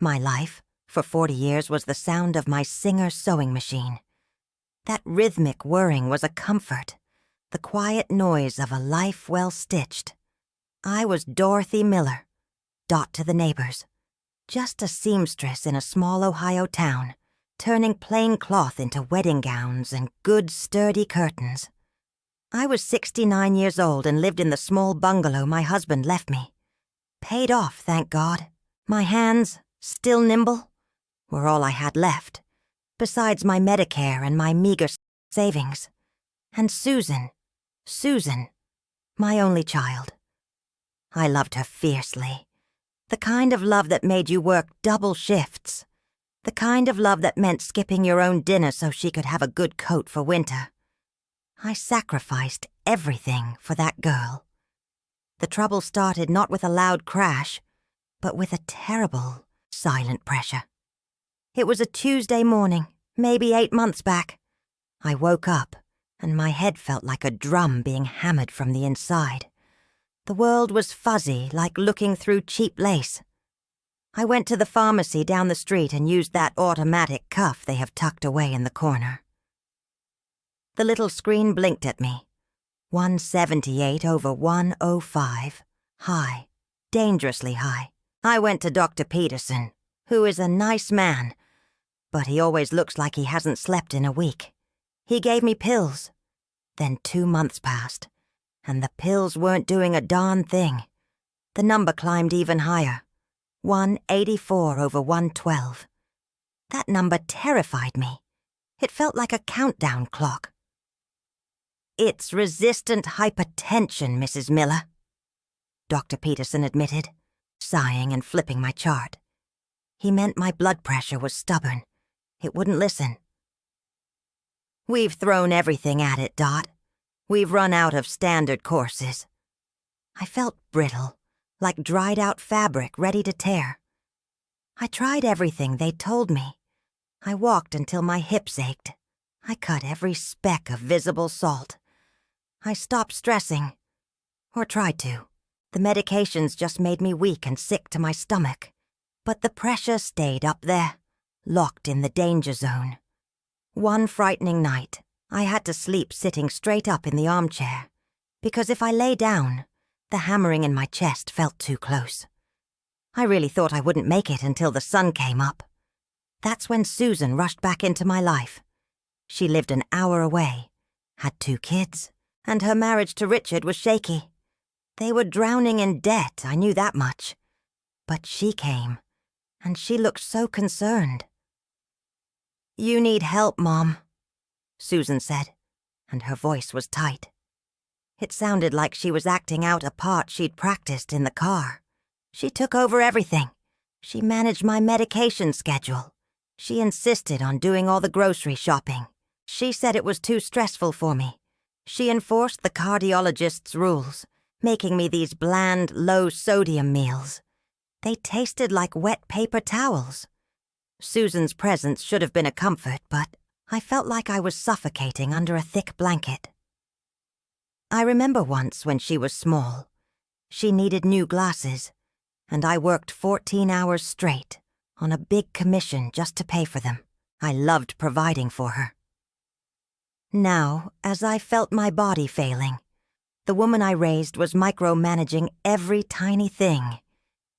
My life, for 40 years, was the sound of my Singer sewing machine. That rhythmic whirring was a comfort, the quiet noise of a life well stitched. I was Dorothy Miller, Dot to the neighbors, just a seamstress in a small Ohio town, turning plain cloth into wedding gowns and good, sturdy curtains. I was 69 years old and lived in the small bungalow my husband left me. Paid off, thank God. My hands, still nimble, were all I had left, besides my Medicare and my meager savings. And Susan, my only child. I loved her fiercely. The kind of love that made you work double shifts. The kind of love that meant skipping your own dinner so she could have a good coat for winter. I sacrificed everything for that girl. The trouble started not with a loud crash, but with a terrible, silent pressure. It was a Tuesday morning, maybe 8 months back. I woke up, and my head felt like a drum being hammered from the inside. The world was fuzzy, like looking through cheap lace. I went to the pharmacy down the street and used that automatic cuff they have tucked away in the corner. The little screen blinked at me. 178/105, high, dangerously high. I went to Dr. Peterson, who is a nice man, but he always looks like he hasn't slept in a week. He gave me pills. Then 2 months passed, and the pills weren't doing a darn thing. The number climbed even higher, 184/112. That number terrified me. It felt like a countdown clock. "It's resistant hypertension, Mrs. Miller," Dr. Peterson admitted, sighing and flipping my chart. He meant my blood pressure was stubborn. It wouldn't listen. "We've thrown everything at it, Dot. We've run out of standard courses." I felt brittle, like dried-out fabric ready to tear. I tried everything they told me. I walked until my hips ached. I cut every speck of visible salt. I stopped stressing, or tried to. The medications just made me weak and sick to my stomach. But the pressure stayed up there, locked in the danger zone. One frightening night, I had to sleep sitting straight up in the armchair, because if I lay down, the hammering in my chest felt too close. I really thought I wouldn't make it until the sun came up. That's when Susan rushed back into my life. She lived an hour away, had 2 kids, and her marriage to Richard was shaky. They were drowning in debt, I knew that much. But she came, and she looked so concerned. "You need help, Mom," Susan said, and her voice was tight. It sounded like she was acting out a part she'd practiced in the car. She took over everything. She managed my medication schedule. She insisted on doing all the grocery shopping. She said it was too stressful for me. She enforced the cardiologist's rules, making me these bland, low-sodium meals. They tasted like wet paper towels. Susan's presence should have been a comfort, but I felt like I was suffocating under a thick blanket. I remember once when she was small. She needed new glasses, and I worked 14 hours straight on a big commission just to pay for them. I loved providing for her. Now, as I felt my body failing, the woman I raised was micromanaging every tiny thing,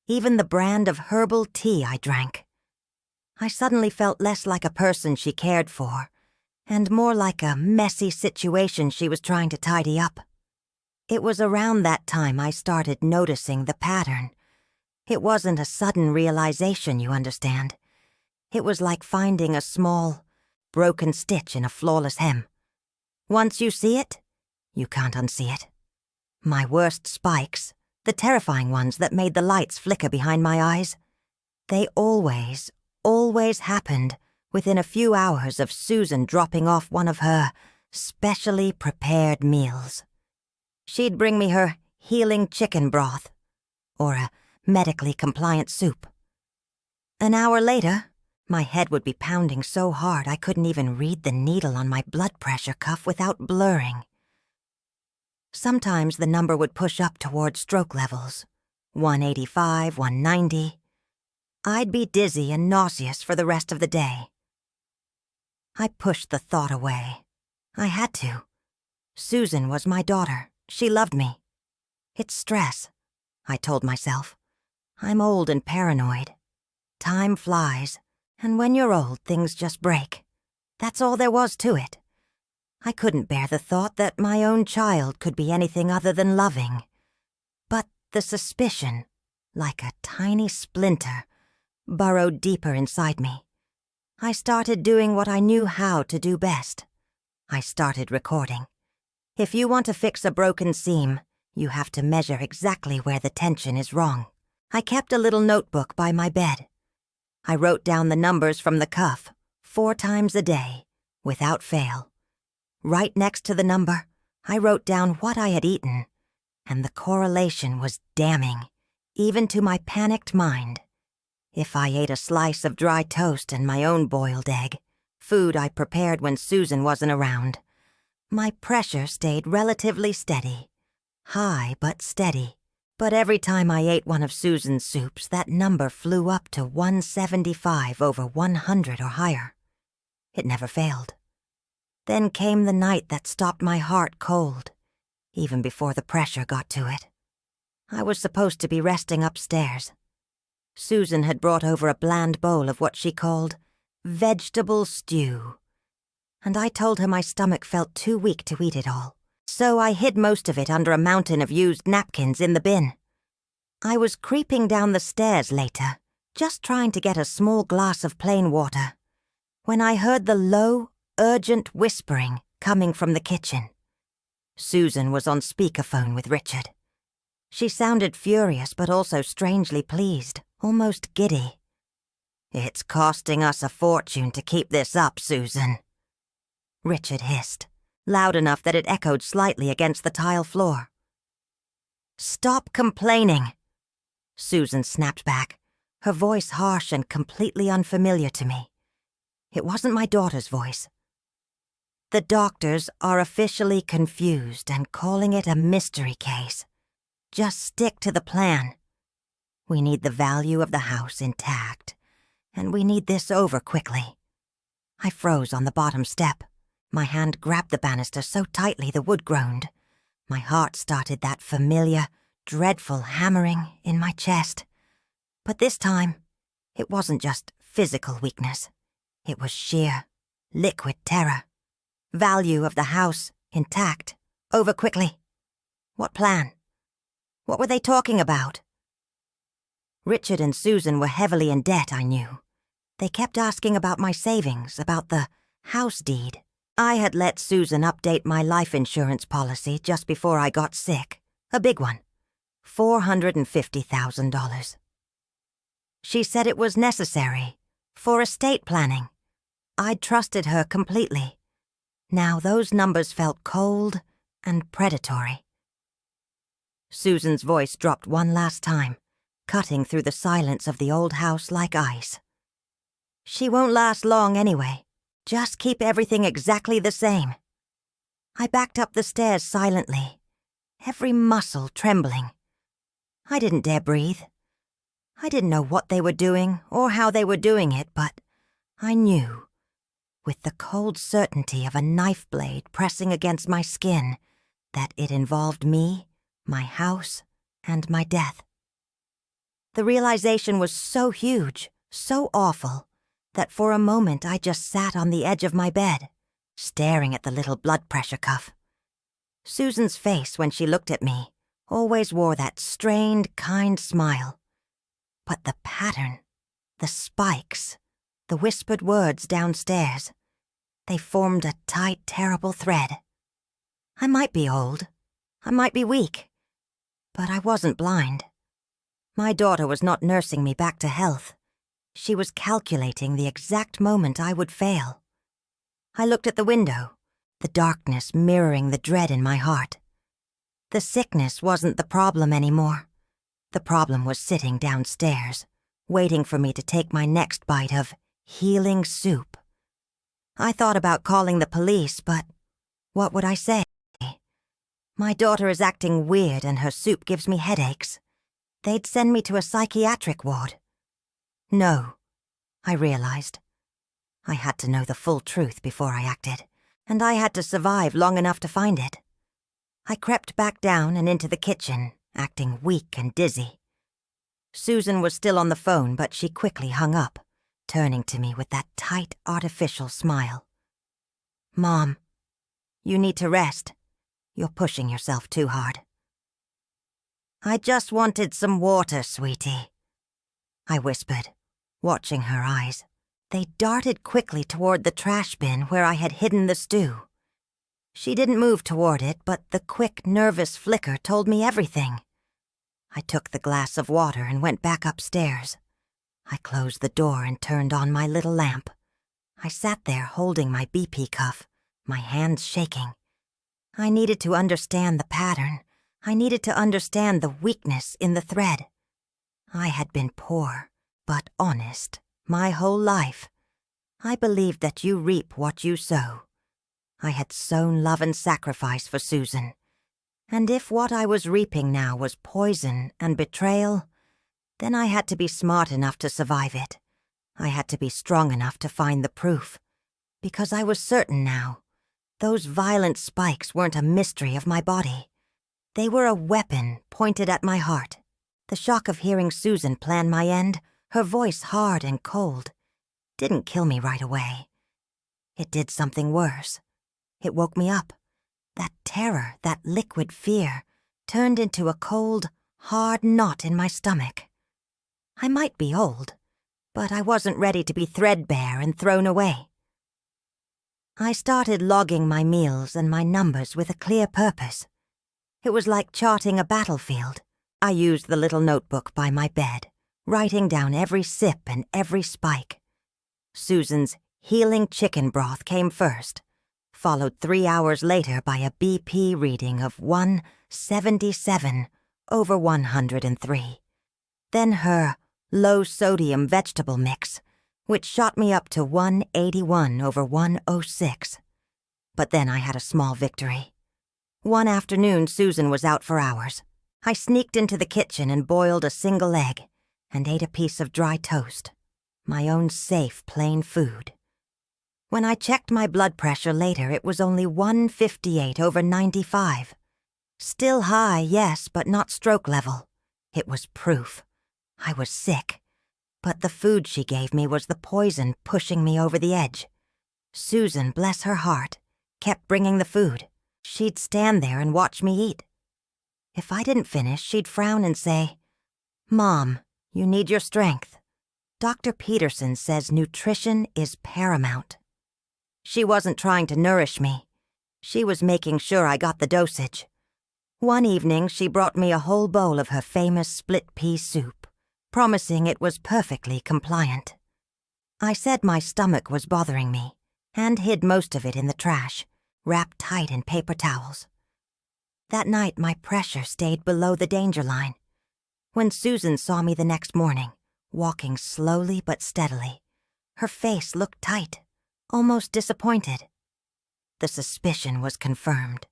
even the brand of herbal tea I drank. I suddenly felt less like a person she cared for, and more like a messy situation she was trying to tidy up. It was around that time I started noticing the pattern. It wasn't a sudden realization, you understand. It was like finding a small, broken stitch in a flawless hem. Once you see it, you can't unsee it. My worst spikes, the terrifying ones that made the lights flicker behind my eyes, they always happened within a few hours of Susan dropping off one of her specially prepared meals. She'd bring me her healing chicken broth, or a medically compliant soup. An hour later, my head would be pounding so hard I couldn't even read the needle on my blood pressure cuff without blurring. Sometimes the number would push up toward stroke levels, 185, 190. I'd be dizzy and nauseous for the rest of the day. I pushed the thought away. I had to. Susan was my daughter. She loved me. It's stress, I told myself. I'm old and paranoid. Time flies, and when you're old, things just break. That's all there was to it. I couldn't bear the thought that my own child could be anything other than loving. But the suspicion, like a tiny splinter, burrowed deeper inside me. I started doing what I knew how to do best. I started recording. If you want to fix a broken seam, you have to measure exactly where the tension is wrong. I kept a little notebook by my bed. I wrote down the numbers from the cuff 4 times a day, without fail. Right next to the number, I wrote down what I had eaten, and the correlation was damning, even to my panicked mind. If I ate a slice of dry toast and my own boiled egg, food I prepared when Susan wasn't around, my pressure stayed relatively steady. High but steady. But every time I ate one of Susan's soups, that number flew up to 175 over 100 or higher. It never failed. Then came the night that stopped my heart cold, even before the pressure got to it. I was supposed to be resting upstairs. Susan had brought over a bland bowl of what she called vegetable stew, and I told her my stomach felt too weak to eat it all, so I hid most of it under a mountain of used napkins in the bin. I was creeping down the stairs later, just trying to get a small glass of plain water, when I heard the low, urgent whispering coming from the kitchen. Susan was on speakerphone with Richard. She sounded furious but also strangely pleased, almost giddy. "It's costing us a fortune to keep this up, Susan," Richard hissed, loud enough that it echoed slightly against the tile floor. "Stop complaining," Susan snapped back, her voice harsh and completely unfamiliar to me. It wasn't my daughter's voice. "The doctors are officially confused and calling it a mystery case. Just stick to the plan. We need the value of the house intact, and we need this over quickly." I froze on the bottom step. My hand grabbed the banister so tightly the wood groaned. My heart started that familiar, dreadful hammering in my chest. But this time, it wasn't just physical weakness. It was sheer, liquid terror. Value of the house intact, over quickly. What plan? What were they talking about? Richard and Susan were heavily in debt, I knew. They kept asking about my savings, about the house deed. I had let Susan update my life insurance policy just before I got sick. A big one. $450,000. She said it was necessary for estate planning. I'd trusted her completely. Now those numbers felt cold and predatory. Susan's voice dropped one last time, cutting through the silence of the old house like ice. "She won't last long anyway. Just keep everything exactly the same." I backed up the stairs silently, every muscle trembling. I didn't dare breathe. I didn't know what they were doing or how they were doing it, but I knew, with the cold certainty of a knife blade pressing against my skin, that it involved me, my house, and my death. The realization was so huge, so awful, that for a moment I just sat on the edge of my bed, staring at the little blood pressure cuff. Susan's face when she looked at me always wore that strained, kind smile. But the pattern, the spikes, the whispered words downstairs, they formed a tight, terrible thread. I might be old, I might be weak, but I wasn't blind. My daughter was not nursing me back to health. She was calculating the exact moment I would fail. I looked at the window, the darkness mirroring the dread in my heart. The sickness wasn't the problem anymore. The problem was sitting downstairs, waiting for me to take my next bite of healing soup. I thought about calling the police, but what would I say? My daughter is acting weird and her soup gives me headaches. They'd send me to a psychiatric ward. No, I realized. I had to know the full truth before I acted, and I had to survive long enough to find it. I crept back down and into the kitchen, acting weak and dizzy. Susan was still on the phone, but she quickly hung up, turning to me with that tight, artificial smile. "Mom, you need to rest. You're pushing yourself too hard." "I just wanted some water, sweetie," I whispered, watching her eyes. They darted quickly toward the trash bin where I had hidden the stew. She didn't move toward it, but the quick, nervous flicker told me everything. I took the glass of water and went back upstairs. I closed the door and turned on my little lamp. I sat there holding my BP cuff, my hands shaking. I needed to understand the pattern. I needed to understand the weakness in the thread. I had been poor, but honest, my whole life. I believed that you reap what you sow. I had sown love and sacrifice for Susan. And if what I was reaping now was poison and betrayal, then I had to be smart enough to survive it. I had to be strong enough to find the proof. Because I was certain now. Those violent spikes weren't a mystery of my body. They were a weapon pointed at my heart. The shock of hearing Susan plan my end, her voice hard and cold, didn't kill me right away. It did something worse. It woke me up. That terror, that liquid fear, turned into a cold, hard knot in my stomach. I might be old, but I wasn't ready to be threadbare and thrown away. I started logging my meals and my numbers with a clear purpose. It was like charting a battlefield. I used the little notebook by my bed, writing down every sip and every spike. Susan's healing chicken broth came first, followed 3 hours later by a BP reading of 177/103. Then her low-sodium vegetable mix, which shot me up to 181/106. But then I had a small victory. One afternoon, Susan was out for hours. I sneaked into the kitchen and boiled a single egg and ate a piece of dry toast, my own safe, plain food. When I checked my blood pressure later, it was only 158/95. Still high, yes, but not stroke level. It was proof. I was sick. But the food she gave me was the poison pushing me over the edge. Susan, bless her heart, kept bringing the food. She'd stand there and watch me eat. If I didn't finish, she'd frown and say, "Mom, you need your strength. Dr. Peterson says nutrition is paramount." She wasn't trying to nourish me. She was making sure I got the dosage. One evening, she brought me a whole bowl of her famous split pea soup, promising it was perfectly compliant. I said my stomach was bothering me, and hid most of it in the trash, wrapped tight in paper towels. That night, my pressure stayed below the danger line. When Susan saw me the next morning, walking slowly but steadily, her face looked tight, almost disappointed. The suspicion was confirmed.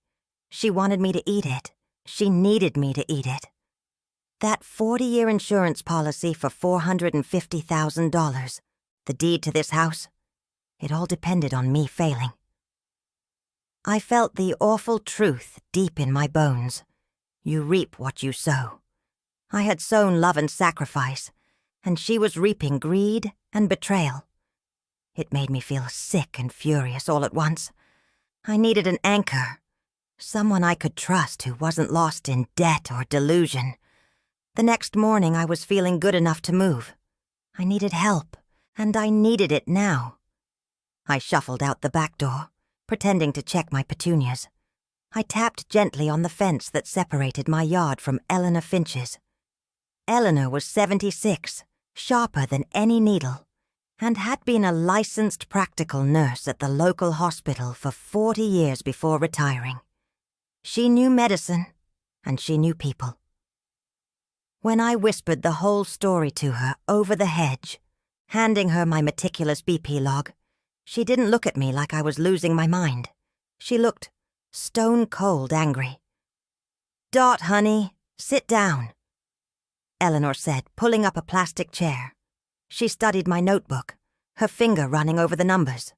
She wanted me to eat it. She needed me to eat it. That 40-year insurance policy for $450,000, the deed to this house, it all depended on me failing. I felt the awful truth deep in my bones. You reap what you sow. I had sown love and sacrifice, and she was reaping greed and betrayal. It made me feel sick and furious all at once. I needed an anchor, someone I could trust who wasn't lost in debt or delusion. The next morning I was feeling good enough to move. I needed help, and I needed it now. I shuffled out the back door, pretending to check my petunias. I tapped gently on the fence that separated my yard from Eleanor Finch's. Eleanor was 76, sharper than any needle, and had been a licensed practical nurse at the local hospital for 40 years before retiring. She knew medicine, and she knew people. When I whispered the whole story to her over the hedge, handing her my meticulous BP log, she didn't look at me like I was losing my mind. She looked stone-cold angry. "Dot, honey, sit down," Eleanor said, pulling up a plastic chair. She studied my notebook, her finger running over the numbers.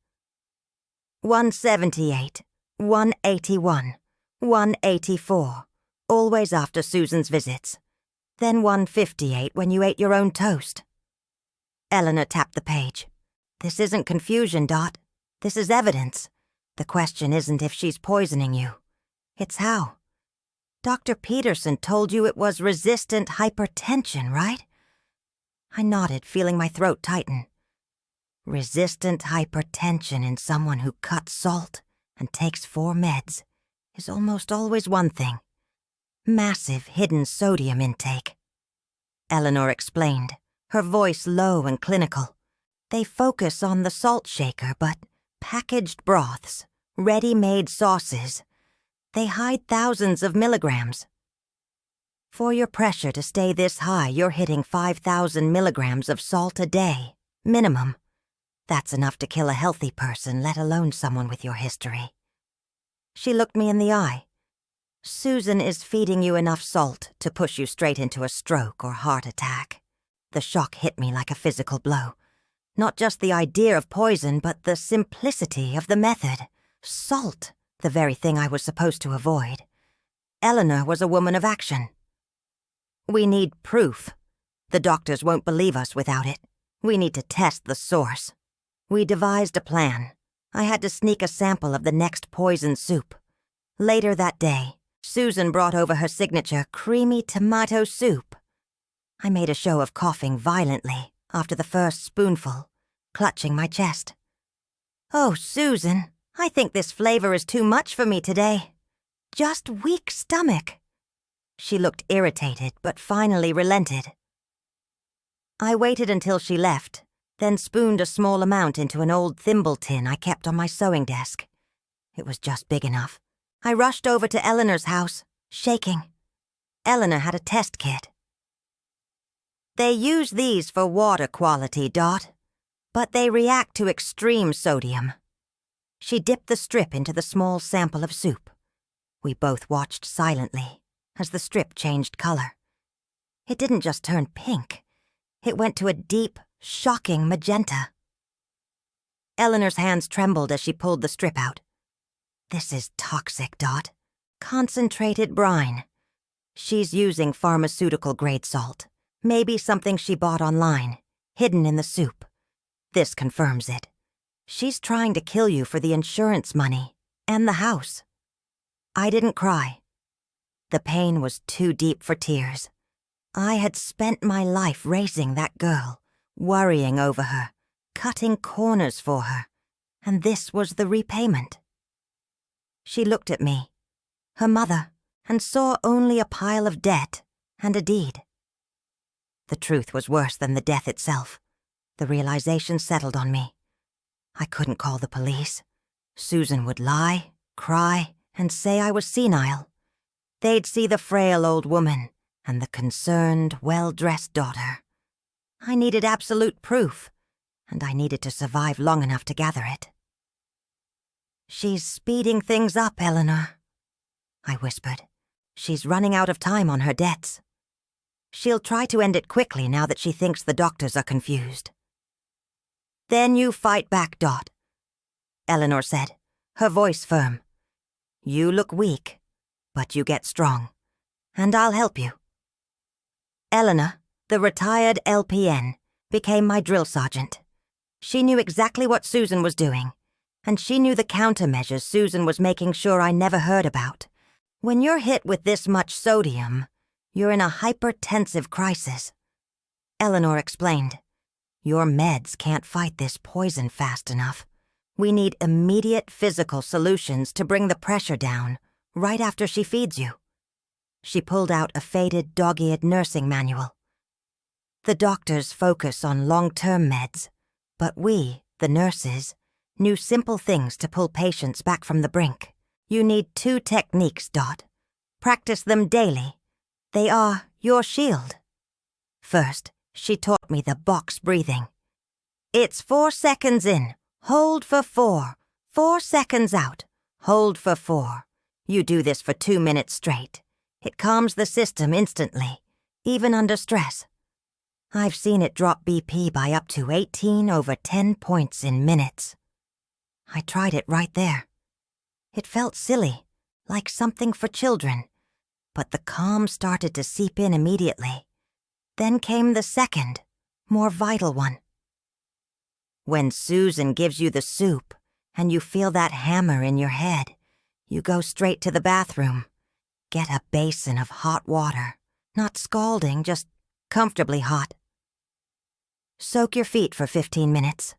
178, 181, 184, always after Susan's visits. Then 158 when you ate your own toast. Eleanor tapped the page. This isn't confusion, Dot. This is evidence. The question isn't if she's poisoning you. It's how. Dr. Peterson told you it was resistant hypertension, right? I nodded, feeling my throat tighten. Resistant hypertension in someone who cuts salt and takes 4 meds is almost always one thing. Massive hidden sodium intake. Eleanor explained, her voice low and clinical. They focus on the salt shaker, but packaged broths, ready-made sauces, they hide thousands of milligrams. For your pressure to stay this high, you're hitting 5,000 milligrams of salt a day, minimum. That's enough to kill a healthy person, let alone someone with your history. She looked me in the eye. Susan is feeding you enough salt to push you straight into a stroke or heart attack. The shock hit me like a physical blow. Not just the idea of poison, but the simplicity of the method. Salt, the very thing I was supposed to avoid. Eleanor was a woman of action. We need proof. The doctors won't believe us without it. We need to test the source. We devised a plan. I had to sneak a sample of the next poison soup. Later that day, Susan brought over her signature creamy tomato soup. I made a show of coughing violently after the first spoonful, clutching my chest. Oh, Susan, I think this flavor is too much for me today. Just weak stomach. She looked irritated, but finally relented. I waited until she left, then spooned a small amount into an old thimble tin I kept on my sewing desk. It was just big enough. I rushed over to Eleanor's house, shaking. Eleanor had a test kit. They use these for water quality, Dot, but they react to extreme sodium. She dipped the strip into the small sample of soup. We both watched silently as the strip changed color. It didn't just turn pink. It went to a deep, shocking magenta. Eleanor's hands trembled as she pulled the strip out. This is toxic, Dot. Concentrated brine. She's using pharmaceutical-grade salt. Maybe something she bought online, hidden in the soup. This confirms it. She's trying to kill you for the insurance money and the house. I didn't cry. The pain was too deep for tears. I had spent my life raising that girl, worrying over her, cutting corners for her, and this was the repayment. She looked at me, her mother, and saw only a pile of debt and a deed. The truth was worse than the death itself. The realization settled on me. I couldn't call the police. Susan would lie, cry, and say I was senile. They'd see the frail old woman and the concerned, well-dressed daughter. I needed absolute proof, and I needed to survive long enough to gather it. She's speeding things up, Eleanor, I whispered. She's running out of time on her debts. She'll try to end it quickly now that she thinks the doctors are confused. Then you fight back, Dot, Eleanor said, her voice firm. You look weak, but you get strong, and I'll help you. Eleanor, the retired LPN, became my drill sergeant. She knew exactly what Susan was doing, and she knew the countermeasures Susan was making sure I never heard about. When you're hit with this much sodium, you're in a hypertensive crisis. Eleanor explained. Your meds can't fight this poison fast enough. We need immediate physical solutions to bring the pressure down, right after she feeds you. She pulled out a faded, dog-eared nursing manual. The doctors focus on long-term meds, but we, the nurses, knew simple things to pull patients back from the brink. You need 2 techniques, Dot. Practice them daily. They are your shield. First, she taught me the box breathing. It's 4 seconds in, hold for 4, 4 seconds out, hold for 4. You do this for 2 minutes straight. It calms the system instantly, even under stress. I've seen it drop BP by up to 18/10 points in minutes. I tried it right there. It felt silly, like something for children, but the calm started to seep in immediately. Then came the second, more vital one. When Susan gives you the soup and you feel that hammer in your head, you go straight to the bathroom. Get a basin of hot water, not scalding, just comfortably hot. Soak your feet for 15 minutes.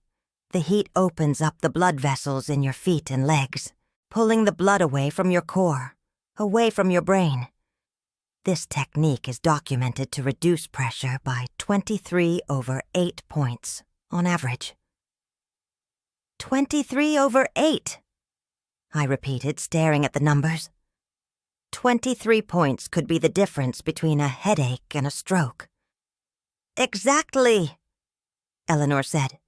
The heat opens up the blood vessels in your feet and legs, pulling the blood away from your core, away from your brain. This technique is documented to reduce pressure by 23/8 points on average. 23/8, I repeated, staring at the numbers. 23 points could be the difference between a headache and a stroke. Exactly, Eleanor said.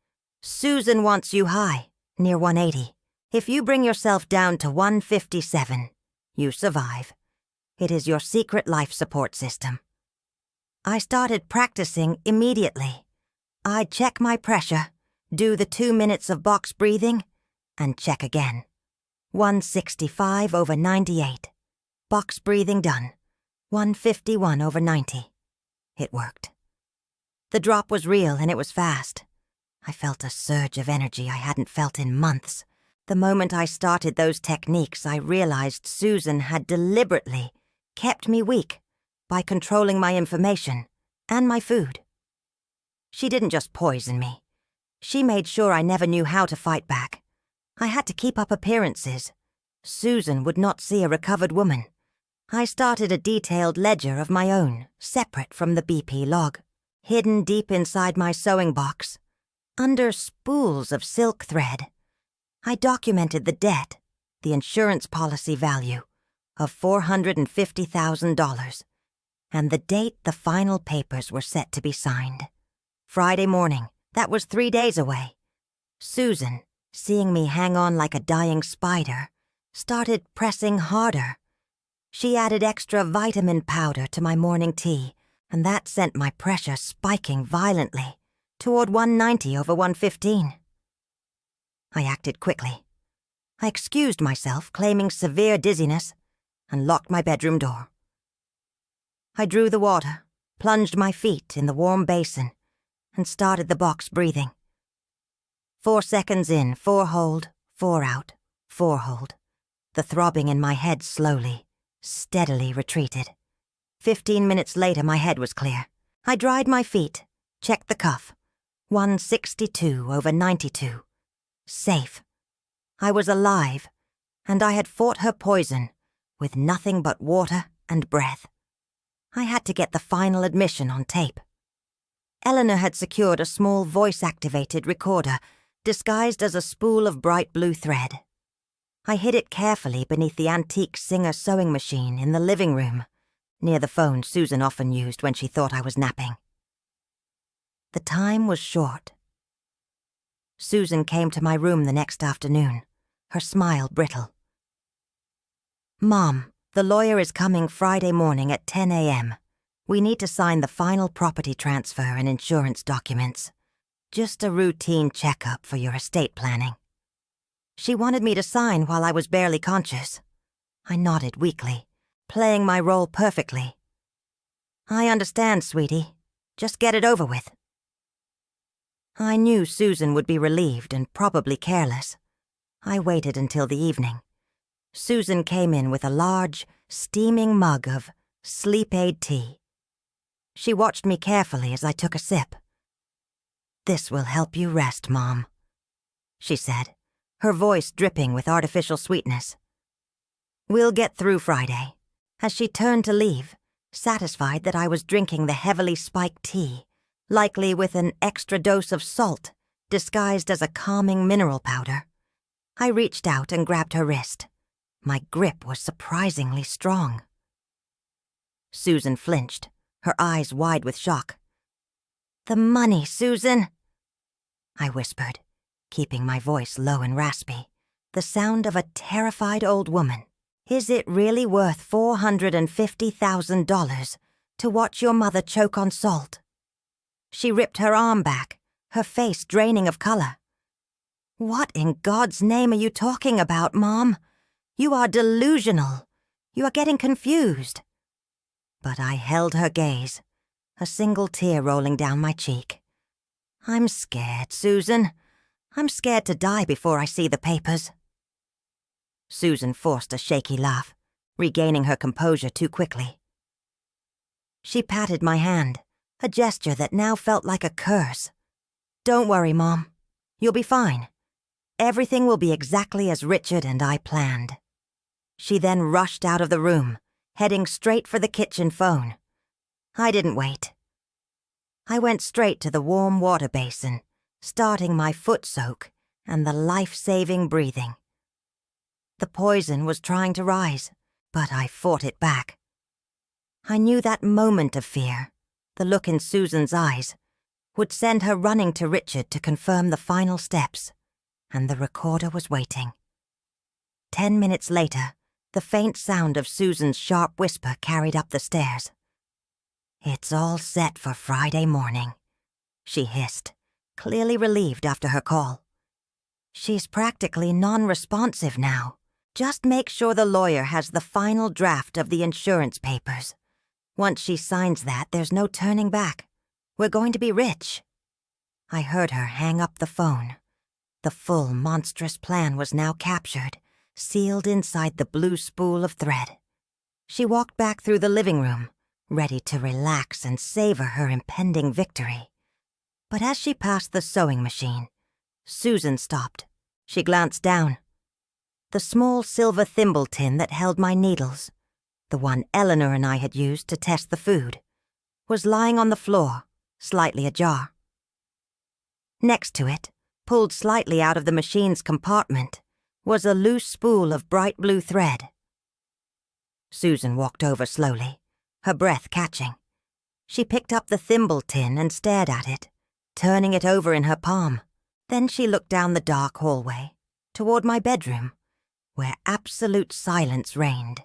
Susan wants you high, near 180. If you bring yourself down to 157, you survive. It is your secret life support system. I started practicing immediately. I'd check my pressure, do the 2 minutes of box breathing, and check again. 165/98. Box breathing done. 151/90. It worked. The drop was real and it was fast. I felt a surge of energy I hadn't felt in months. The moment I started those techniques, I realized Susan had deliberately kept me weak by controlling my information and my food. She didn't just poison me. She made sure I never knew how to fight back. I had to keep up appearances. Susan would not see a recovered woman. I started a detailed ledger of my own, separate from the BP log, hidden deep inside my sewing box, under spools of silk thread. I documented the debt, the insurance policy value, of $450,000, and the date the final papers were set to be signed. Friday morning, that was 3 days away. Susan, seeing me hang on like a dying spider, started pressing harder. She added extra vitamin powder to my morning tea, and that sent my pressure spiking violently, toward 190/115. I acted quickly. I excused myself, claiming severe dizziness, and locked my bedroom door. I drew the water, plunged my feet in the warm basin, and started the box breathing. 4 seconds in, 4 hold, 4 out, 4 hold. The throbbing in my head slowly, steadily retreated. 15 minutes later, my head was clear. I dried my feet, checked the cuff. 162/92. Safe. I was alive, and I had fought her poison with nothing but water and breath. I had to get the final admission on tape. Eleanor had secured a small voice-activated recorder disguised as a spool of bright blue thread. I hid it carefully beneath the antique Singer sewing machine in the living room, near the phone Susan often used when she thought I was napping. The time was short. Susan came to my room the next afternoon, her smile brittle. "Mom, the lawyer is coming Friday morning at 10 a.m. We need to sign the final property transfer and insurance documents. Just a routine checkup for your estate planning." She wanted me to sign while I was barely conscious. I nodded weakly, playing my role perfectly. "I understand, sweetie. Just get it over with." I knew Susan would be relieved and probably careless. I waited until the evening. Susan came in with a large, steaming mug of sleep aid tea. She watched me carefully as I took a sip. "This will help you rest, Mom," she said, her voice dripping with artificial sweetness. "We'll get through Friday." As she turned to leave, satisfied that I was drinking the heavily spiked tea, likely with an extra dose of salt, disguised as a calming mineral powder, I reached out and grabbed her wrist. My grip was surprisingly strong. Susan flinched, her eyes wide with shock. "The money, Susan," I whispered, keeping my voice low and raspy, the sound of a terrified old woman. "Is it really worth $450,000 to watch your mother choke on salt?" She ripped her arm back, her face draining of color. "What in God's name are you talking about, Mom? You are delusional. You are getting confused." But I held her gaze, a single tear rolling down my cheek. "I'm scared, Susan. I'm scared to die before I see the papers." Susan forced a shaky laugh, regaining her composure too quickly. She patted my hand, a gesture that now felt like a curse. "Don't worry, Mom. You'll be fine. Everything will be exactly as Richard and I planned." She then rushed out of the room, heading straight for the kitchen phone. I didn't wait. I went straight to the warm water basin, starting my foot soak and the life-saving breathing. The poison was trying to rise, but I fought it back. I knew that moment of fear, the look in Susan's eyes, would send her running to Richard to confirm the final steps, and the recorder was waiting. 10 minutes later, the faint sound of Susan's sharp whisper carried up the stairs. "It's all set for Friday morning," she hissed, clearly relieved after her call. "She's practically non-responsive now. Just make sure the lawyer has the final draft of the insurance papers. Once she signs that, there's no turning back. We're going to be rich." I heard her hang up the phone. The full, monstrous plan was now captured, sealed inside the blue spool of thread. She walked back through the living room, ready to relax and savor her impending victory. But as she passed the sewing machine, Susan stopped. She glanced down. The small silver thimble tin that held my needles, the one Eleanor and I had used to test the food, was lying on the floor, slightly ajar. Next to it, pulled slightly out of the machine's compartment, was a loose spool of bright blue thread. Susan walked over slowly, her breath catching. She picked up the thimble tin and stared at it, turning it over in her palm. Then she looked down the dark hallway, toward my bedroom, where absolute silence reigned.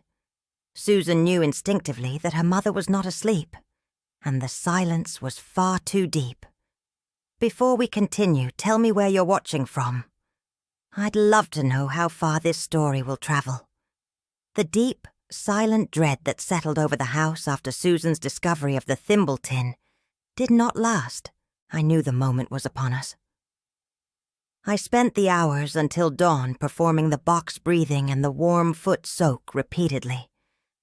Susan knew instinctively that her mother was not asleep, and the silence was far too deep. "Before we continue, tell me where you're watching from. I'd love to know how far this story will travel." The deep, silent dread that settled over the house after Susan's discovery of the thimble tin did not last. I knew the moment was upon us. I spent the hours until dawn performing the box breathing and the warm foot soak repeatedly,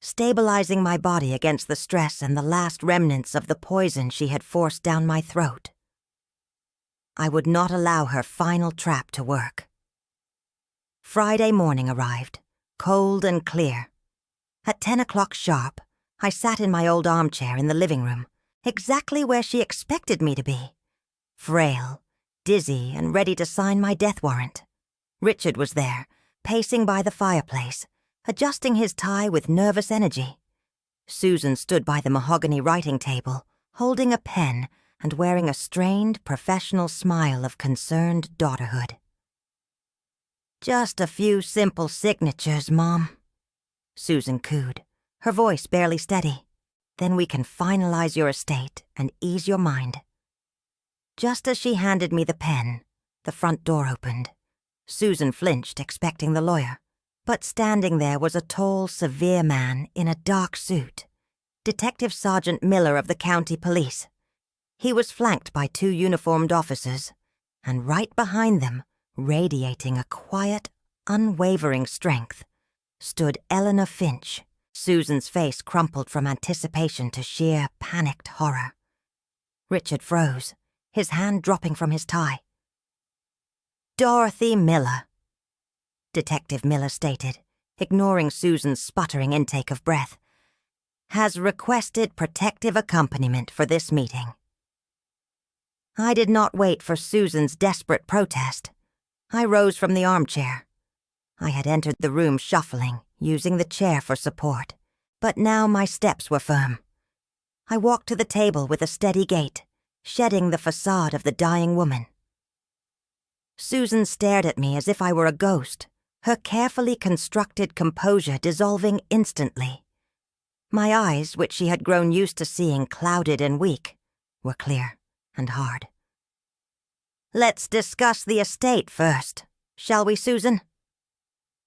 stabilizing my body against the stress and the last remnants of the poison she had forced down my throat. I would not allow her final trap to work. Friday morning arrived, cold and clear. At 10 o'clock sharp, I sat in my old armchair in the living room, exactly where she expected me to be. Frail, dizzy, and ready to sign my death warrant. Richard was there, pacing by the fireplace, adjusting his tie with nervous energy. Susan stood by the mahogany writing table, holding a pen and wearing a strained, professional smile of concerned daughterhood. "Just a few simple signatures, Mom," Susan cooed, her voice barely steady. "Then we can finalize your estate and ease your mind." Just as she handed me the pen, the front door opened. Susan flinched, expecting the lawyer. But standing there was a tall, severe man in a dark suit, Detective Sergeant Miller of the county police. He was flanked by 2 uniformed officers, and right behind them, radiating a quiet, unwavering strength, stood Eleanor Finch, Susan's face crumpled from anticipation to sheer, panicked horror. Richard froze, his hand dropping from his tie. "Dorothy Miller," Detective Miller stated, ignoring Susan's sputtering intake of breath, "has requested protective accompaniment for this meeting." I did not wait for Susan's desperate protest. I rose from the armchair. I had entered the room shuffling, using the chair for support, but now my steps were firm. I walked to the table with a steady gait, shedding the facade of the dying woman. Susan stared at me as if I were a ghost, her carefully constructed composure dissolving instantly. My eyes, which she had grown used to seeing clouded and weak, were clear and hard. "Let's discuss the estate first, shall we, Susan?"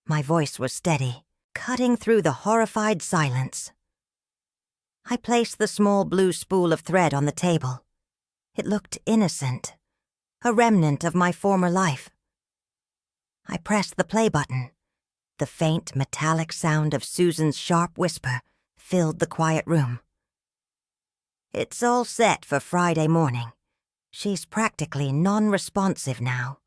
My voice was steady, cutting through the horrified silence. I placed the small blue spool of thread on the table. It looked innocent, a remnant of my former life. I pressed the play button. The faint, metallic sound of Susan's sharp whisper filled the quiet room. "It's all set for Friday morning. She's practically non-responsive now.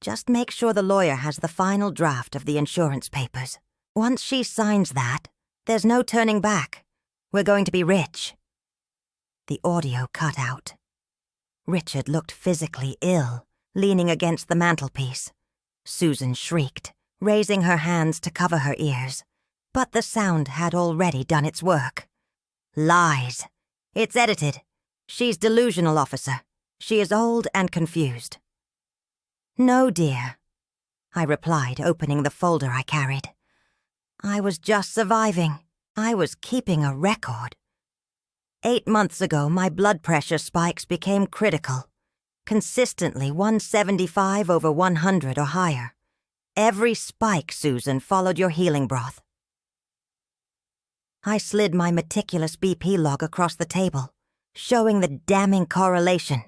Just make sure the lawyer has the final draft of the insurance papers. Once she signs that, there's no turning back. We're going to be rich." The audio cut out. Richard looked physically ill, leaning against the mantelpiece. Susan shrieked, raising her hands to cover her ears. But the sound had already done its work. "Lies. It's edited. She's delusional, officer. She is old and confused." "No, dear," I replied, opening the folder I carried. "I was just surviving. I was keeping a record. 8 months ago, my blood pressure spikes became critical. Consistently 175 over 100 or higher. Every spike, Susan, followed your healing broth." I slid my meticulous BP log across the table, showing the damning correlation.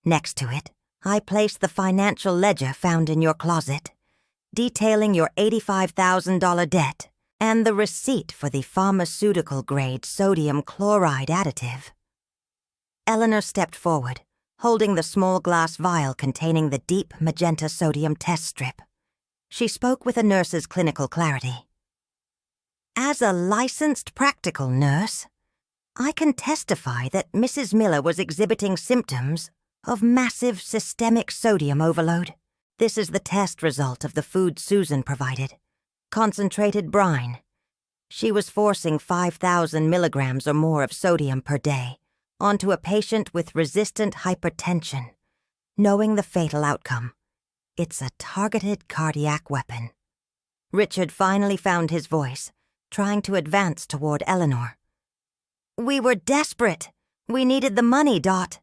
Next to it, I placed the financial ledger found in your closet, detailing your $85,000 debt and the receipt for the pharmaceutical-grade sodium chloride additive. Eleanor stepped forward, holding the small glass vial containing the deep magenta sodium test strip. She spoke with a nurse's clinical clarity. "As a licensed practical nurse, I can testify that Mrs. Miller was exhibiting symptoms of massive systemic sodium overload. This is the test result of the food Susan provided. Concentrated brine. She was forcing 5,000 milligrams or more of sodium per day onto a patient with resistant hypertension, knowing the fatal outcome. It's a targeted cardiac weapon." Richard finally found his voice, trying to advance toward Eleanor. "We were desperate. We needed the money, Dot.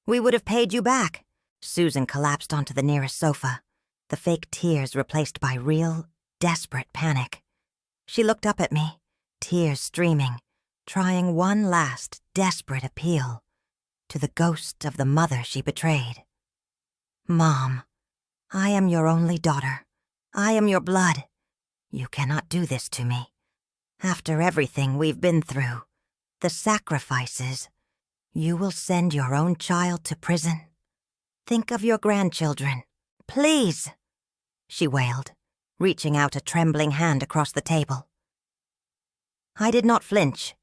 We would have paid you back." Susan collapsed onto the nearest sofa, the fake tears replaced by real, desperate panic. She looked up at me, tears streaming, trying one last, desperate appeal to the ghost of the mother she betrayed. "Mom, I am your only daughter. I am your blood. You cannot do this to me. After everything we've been through, the sacrifices, you will send your own child to prison? Think of your grandchildren. Please," she wailed, reaching out a trembling hand across the table. I did not flinch.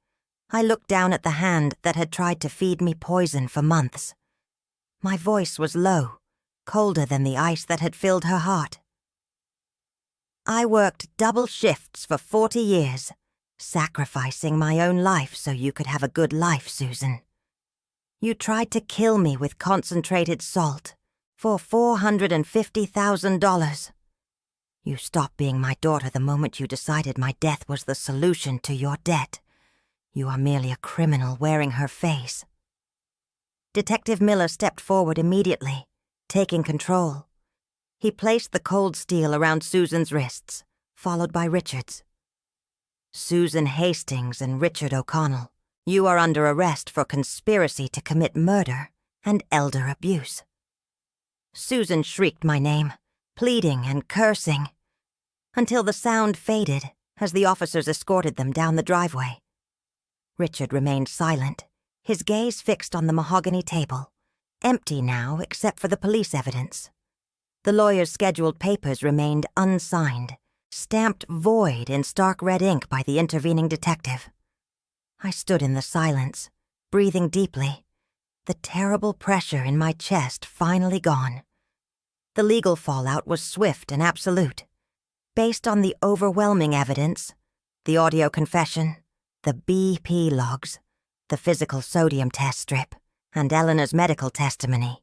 I looked down at the hand that had tried to feed me poison for months. My voice was low, colder than the ice that had filled her heart. "I worked double shifts for 40 years, sacrificing my own life so you could have a good life, Susan. You tried to kill me with concentrated salt for $450,000. You stopped being my daughter the moment you decided my death was the solution to your debt. You are merely a criminal wearing her face." Detective Miller stepped forward immediately, taking control. He placed the cold steel around Susan's wrists, followed by Richard's. "Susan Hastings and Richard O'Connell, you are under arrest for conspiracy to commit murder and elder abuse." Susan shrieked my name, pleading and cursing, until the sound faded as the officers escorted them down the driveway. Richard remained silent, his gaze fixed on the mahogany table, empty now except for the police evidence. The lawyer's scheduled papers remained unsigned, stamped void in stark red ink by the intervening detective. I stood in the silence, breathing deeply, the terrible pressure in my chest finally gone. The legal fallout was swift and absolute. Based on the overwhelming evidence, the audio confession, the BP logs, the physical sodium test strip, and Eleanor's medical testimony,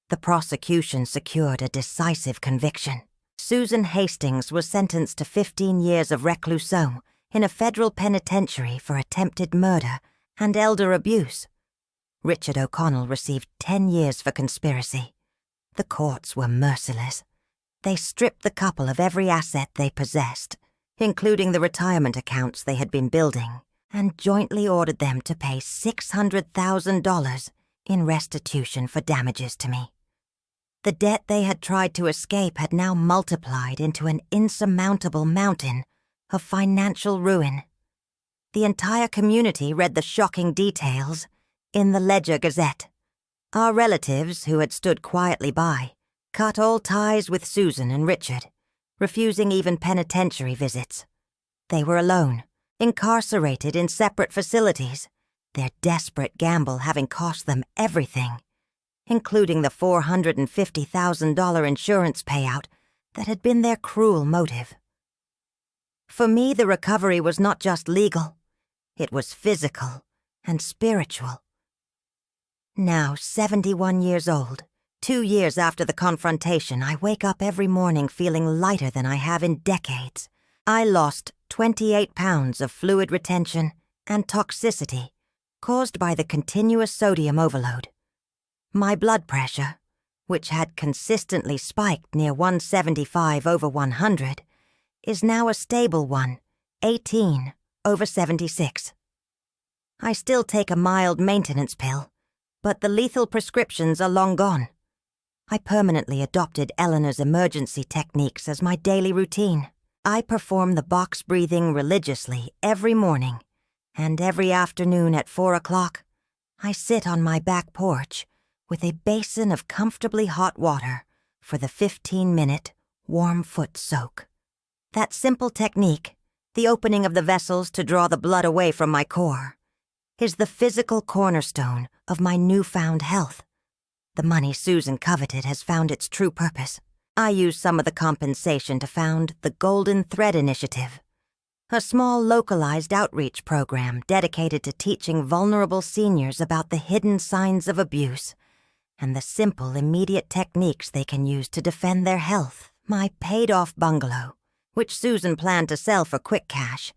the prosecution secured a decisive conviction. Susan Hastings was sentenced to 15 years of reclusion in a federal penitentiary for attempted murder and elder abuse. Richard O'Connell received 10 years for conspiracy. The courts were merciless. They stripped the couple of every asset they possessed, including the retirement accounts they had been building, and jointly ordered them to pay $600,000 in restitution for damages to me. The debt they had tried to escape had now multiplied into an insurmountable mountain of financial ruin. The entire community read the shocking details in the Ledger-Gazette. Our relatives, who had stood quietly by, cut all ties with Susan and Richard, refusing even penitentiary visits. They were alone, incarcerated in separate facilities, their desperate gamble having cost them everything, including the $450,000 insurance payout that had been their cruel motive. For me, the recovery was not just legal, it was physical and spiritual. Now, 71 years old, 2 years after the confrontation, I wake up every morning feeling lighter than I have in decades. I lost 28 pounds of fluid retention and toxicity caused by the continuous sodium overload. My blood pressure, which had consistently spiked near 175/100, is now a stable one, 18/76. I still take a mild maintenance pill, but the lethal prescriptions are long gone. I permanently adopted Eleanor's emergency techniques as my daily routine. I perform the box breathing religiously every morning, and every afternoon at 4 o'clock, I sit on my back porch with a basin of comfortably hot water for the 15-minute warm foot soak. That simple technique, the opening of the vessels to draw the blood away from my core, is the physical cornerstone of my newfound health. The money Susan coveted has found its true purpose. I used some of the compensation to found the Golden Thread Initiative, a small localized outreach program dedicated to teaching vulnerable seniors about the hidden signs of abuse and the simple, immediate techniques they can use to defend their health. My paid-off bungalow, which Susan planned to sell for quick cash,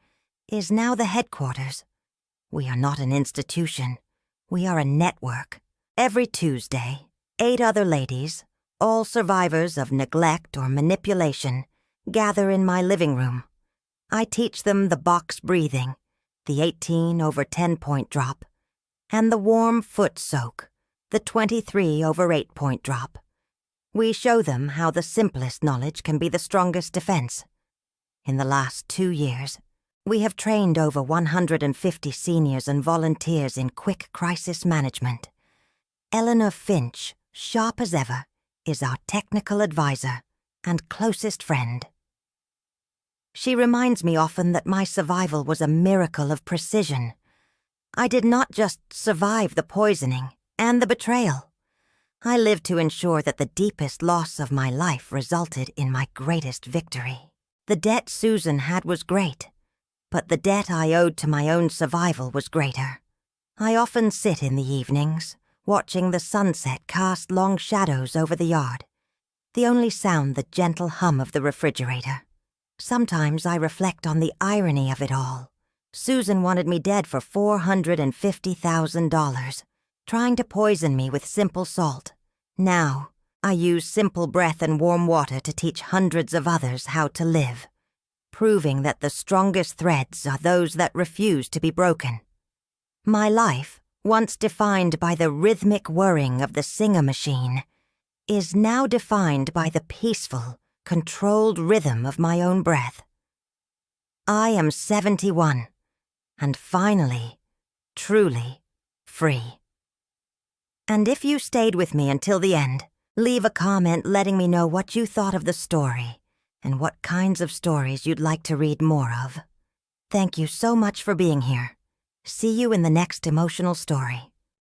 is now the headquarters. We are not an institution. We are a network. Every Tuesday, 8 other ladies, all survivors of neglect or manipulation, gather in my living room. I teach them the box breathing, the 18/10-point drop, and the warm foot soak, the 23/8-point drop. We show them how the simplest knowledge can be the strongest defense. In the last 2 years, we have trained over 150 seniors and volunteers in quick crisis management. Eleanor Finch, sharp as ever, is our technical advisor and closest friend. She reminds me often that my survival was a miracle of precision. I did not just survive the poisoning and the betrayal. I lived to ensure that the deepest loss of my life resulted in my greatest victory. The debt Susan had was great, but the debt I owed to my own survival was greater. I often sit in the evenings, watching the sunset cast long shadows over the yard, the only sound the gentle hum of the refrigerator. Sometimes I reflect on the irony of it all. Susan wanted me dead for $450,000, trying to poison me with simple salt. Now, I use simple breath and warm water to teach hundreds of others how to live, proving that the strongest threads are those that refuse to be broken. My life, once defined by the rhythmic whirring of the Singer machine, is now defined by the peaceful, controlled rhythm of my own breath. I am 71, and finally, truly free. And if you stayed with me until the end, leave a comment letting me know what you thought of the story and what kinds of stories you'd like to read more of. Thank you so much for being here. See you in the next emotional story.